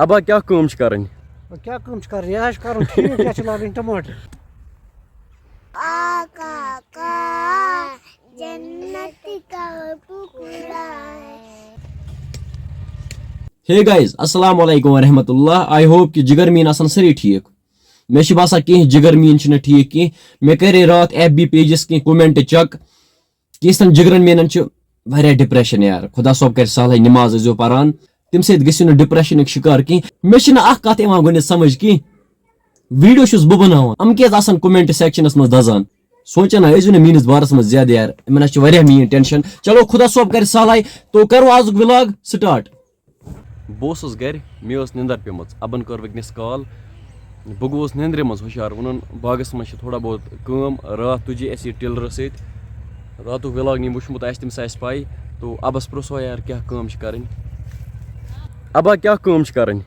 ابا کیا کٲم چھِ کَرٕنۍ؟ کیا کٲم چھِ کَرٕنۍ؟ یہِ حظ چھِ کَرُن ٹھیٖک، کیٛاہ چھِ لاگٕنۍ ٹماٹر. ہے گائز السلام علیکم ورحمۃ اللہ. آئی ہوپ کہ جگر میٖن آسان سٲری ٹھیٖک. مےٚ چھِ باسان کینٛہہ جگر میٖن چھِنہٕ ٹھیٖک کینٛہہ. مےٚ کَرے راتھ ایف بی پیجَس کینٛہہ کومٮ۪نٹ چَک. کینٛژھن جگرن میٖنن چھُ واریاہ ڈِپریشن یار. خۄدا صٲب کَرِ سہلٕے، نٮ۪ماز ٲسۍزیو پَران. تَمہِ سۭتۍ گٔژھِو نہٕ ڈِپریشنٕکۍ شِکار کینٛہہ. مےٚ چھِنہٕ اکھ کَتھ یِوان گۄڈنٮ۪تھ سمجھ کینٛہہ. ویٖڈیو چھُس بہٕ بناوان، یِم کیازِ آسان کومٮ۪نٹ سیکشنس منٛز دزان. سونٛچان نہ ٲسۍزیو نہٕ میٲنِس بارس منٛز زیادٕ یار. یِمن حظ چھِ واریاہ میٲنۍ ٹینشن. چلو خۄدا صٲب کَرِ سہلٕے تو کرو آزُک وِلاگ سٹارٹ. بہٕ اوسُس گرِ، مےٚ ٲس نِندٕر پیٚمٕژ. اَبن کٔر وٕنکیٚنس کال. بہٕ گوٚوُس نیندرِ منٛز ہُشار. ووٚنُن باغس منٛز چھِ تھوڑا بہت کٲم. راتھ تُجے اَسہِ یہِ ٹِلرٕ سۭتۍ. راتُک وِلاگ نی وٕچھمُت آسہِ تٔمِس آسہِ پاے. تو اَبس پرٛژھو یار کیٛاہ کٲم چھِ کَرٕنۍ. ابا کیٛاہ کٲم چھِ کَرٕنۍ؟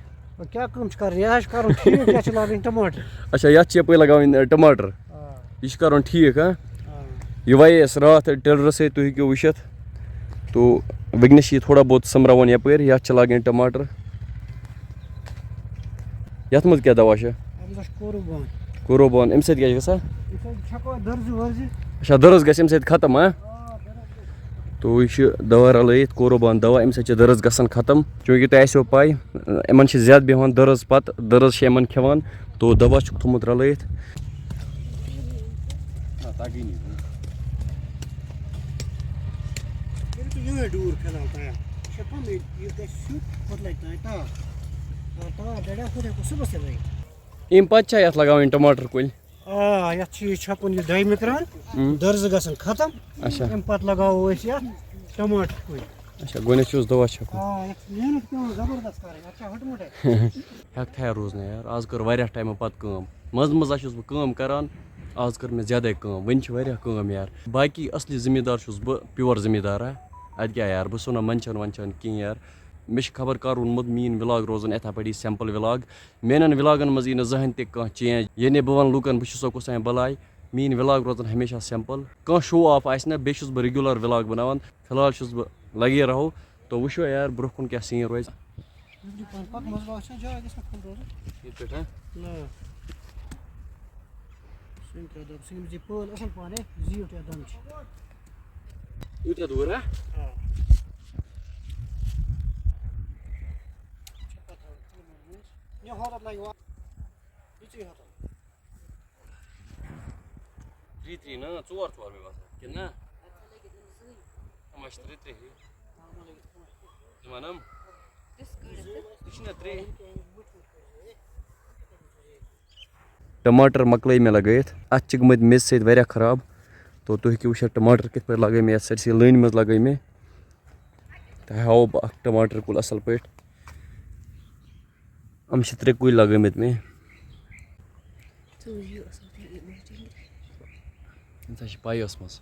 کیا کٲم چھِ کَرٕنۍ؟ یہِ حظ چھِ کَرُن ٹھیٖک، کیٛاہ چھِ لاگٕنۍ ٹماٹر. اچھا یَتھ چھِ یپٲرۍ لگاوٕنۍ ٹماٹر. یہِ چھُ کَرُن ٹھیٖک ہاں. یہِ وایے اَسہِ راتھ ٹِلرٕ سۭتۍ تُہۍ ہیٚکِو وٕچھِتھ. تو وٕنکیٚنس چھِ یہِ تھوڑا بہت سمراوُن یپٲرۍ. یَتھ چھِ لاگٕنۍ ٹماٹر. یَتھ منٛز کیٛاہ دوا چھُ؟ کوروبان. اَمہِ سۭتۍ کیٛاہ چھِ گژھان؟ اچھا دٔرٕز گژھِ اَمہِ سۭتۍ ختم ہاں. تو یہِ چھُ دوا رلٲیِتھ کوروبان دوا. اَمہِ سۭتۍ چھِ دٔرٕز گژھان ختم. چوٗنٛکہِ تۄہہِ آسیو پاے یِمن چھِ زیادٕ بیٚہوان دٔرٕز پتہٕ. دٔرٕز چھِ یِمن کھٮ۪وان. تو دوا چھُکھ تھوٚمُت رلٲیِتھ. اَمہِ پتہٕ چھا یَتھ لگاوٕنۍ ٹماٹر کُلۍ؟ یَتھ چھُ یہِ چھَکُن یہِ دۄیمہِ ترٛہن دٔرزٕ گژھن ختم. اچھا اَمہِ پتہٕ لگاوو أسۍ یَتھ ٹماٹر کُلۍ. اچھا گۄڈٕنیتھ چھُس دوا چھَکُن. محنت پیٚوان زبردست کَرٕنۍ. اَتھ چھا ہُٹمُٹے. ہٮ۪کتھا روزنہٕ یار. آز کٔر واریاہ ٹایمہٕ پتہٕ کٲم. منٛزٕ منٛزٕ چھُس بہٕ کٲم کران. آز کٔر مےٚ زیادے کٲم. وۄنۍ چھِ واریاہ کٲم یار. باقی اصلی زٔمیٖندار چھُس بہٕ، پیور زٔمیٖندار ہا. اَتہِ کیٛاہ یار بہٕ چھُس وَنان منٛدچھان ونٛدچھان کِہیٖنۍ یار. مےٚ چھِ خبر کر ووٚنمُت میٲنۍ وِلاگ روزن یِتھے پٲٹھی سمپل وِلاگ. میانٮ۪ن وِلاگن منٛز یی نہٕ زٕہٕنۍ تہِ کانٛہہ چینج. یعنی بہٕ وَنہٕ لُکن بہٕ چھُسو کُس تام بلاے. میٲنۍ وِلاگ روزن ہمیشہ سمپل. کانٛہہ شو آف آسہِ نہٕ. بیٚیہِ چھُس بہٕ رِگیوٗلر وِلاگ بناوان. فِلحال چھُس بہٕ لگے رہو. تو وٕچھو یار برونٛہہ کُن کیٛاہ سیٖن روزِ. یوٗتاہ دوٗر ہا؟ ترٛےٚ نہ ژور مےٚ باسان کِنہٕ نہ یِم چھِ ترٛےٚ وَنم یہِ چھِنہ ترٛےٚ. ٹماٹر مۄکلٲے مےٚ لگٲیِتھ. اَتھ چھِ گٔمٕتۍ میٚژِ سۭتۍ واریاہ خراب. تو تُہۍ ہیٚکِو وٕچھِتھ ٹماٹر کِتھ پٲٹھۍ لگٲے مےٚ یَتھ سٲرسٕے لٲنہِ منٛز لگٲے مےٚ. تۄہہِ ہاوو بہٕ اکھ ٹماٹر کُل اَصٕل پٲٹھۍ. یِم چھِ 3 کُلۍ لگٲمٕتۍ مےٚ. أمِس حظ چھِ پاے ٲسمٕژ.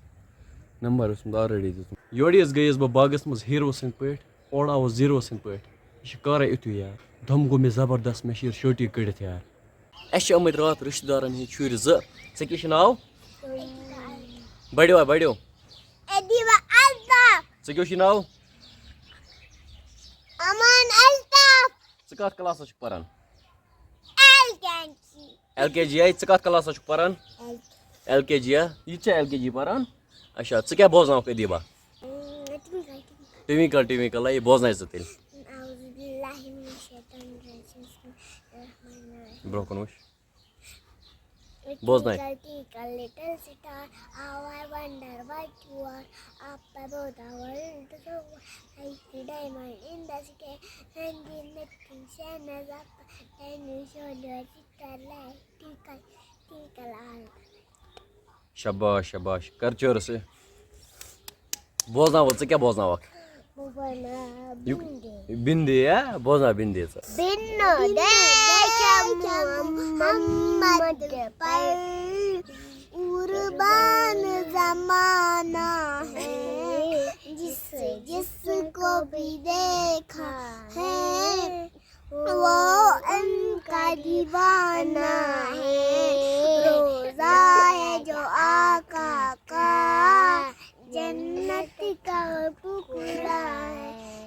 نمبر اوسمُت آلریڈی دیُتمُت. یورٕ حظ گٔیَس بہٕ باغس منٛز ہیٖرو سٕنٛدۍ پٲٹھۍ. اورٕ آوُس زیٖرو سٕنٛدۍ پٲٹھۍ. یہِ چھُ کارے یِتھُے یار. دم گوٚو مےٚ زبردست. مےٚ چھِ یہِ شٲٹی کٔڑِتھ یار. اَسہِ چھِ آمٕتۍ راتھ رِشتہٕ دارن ہٕنٛدۍ شُرۍ 2. ژےٚ کیٛاہ چھُ ناو؟ بڑیو بڑیو. ژےٚ کیٛاہ چھُے ناو؟ ژٕ کتھ کلاسس چھُکھ پران؟ LKG ژٕ کتھ کلاسس چھُکھ پران؟ LKG یہِ تہِ چھا LKG پران؟ اچھا ژٕ کیٛاہ بوزناوکھ ادیٖبا؟ ٹِوِنکل یہِ بوزناے ژٕ تیٚلہِ. برونٛہہ کُن وٕچھ بوزناے. شاباش شاباش کر چٲرٕس. بوزناو ژٕ کیٛاہ بوزناوکھ؟ بِندی بوزناو بِندی ژٕ. قربان زمانہ ہے جس کو بھی دیکھا ہے وہ ان کا دیوانہ ہے. روزہ ہے جو آقا کا جنت کا ٹکڑا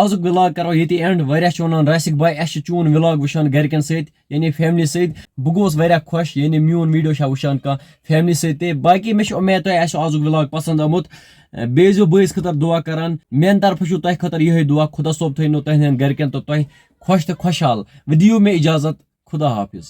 آزُک ولاگ کرو ییٚتہِ اینڈ واریاہ چھِ وَنان راسِک باے اَسہِ چھِ چون ولاگ وٕچھان گرِکٮ۪ن سۭتۍ یعنی فیملی سۭتۍ بہٕ گوس واریاہ خۄش یعنی میون ویٖڈیو چھا وٕچھان کانٛہہ فیملی سۭتۍ تہِ باقٕے مےٚ چھُ اُمید تۄہہِ آسیو آزُک ولاگ پسنٛد آمُت بیٚیہِ ٲسۍزیو بٲیِس خٲطرٕ دُعا کران میانہِ طرفہٕ چھُ تۄہہِ خٲطرٕ یِہوٚے دُعا خۄدا صٲب تھٲینو تُہنٛدٮ۪ن گرِکٮ۪ن تہٕ تۄہہِ خۄش تہٕ خۄشحال وۄنۍ دِیِو مےٚ اِجازت خدا حافظ.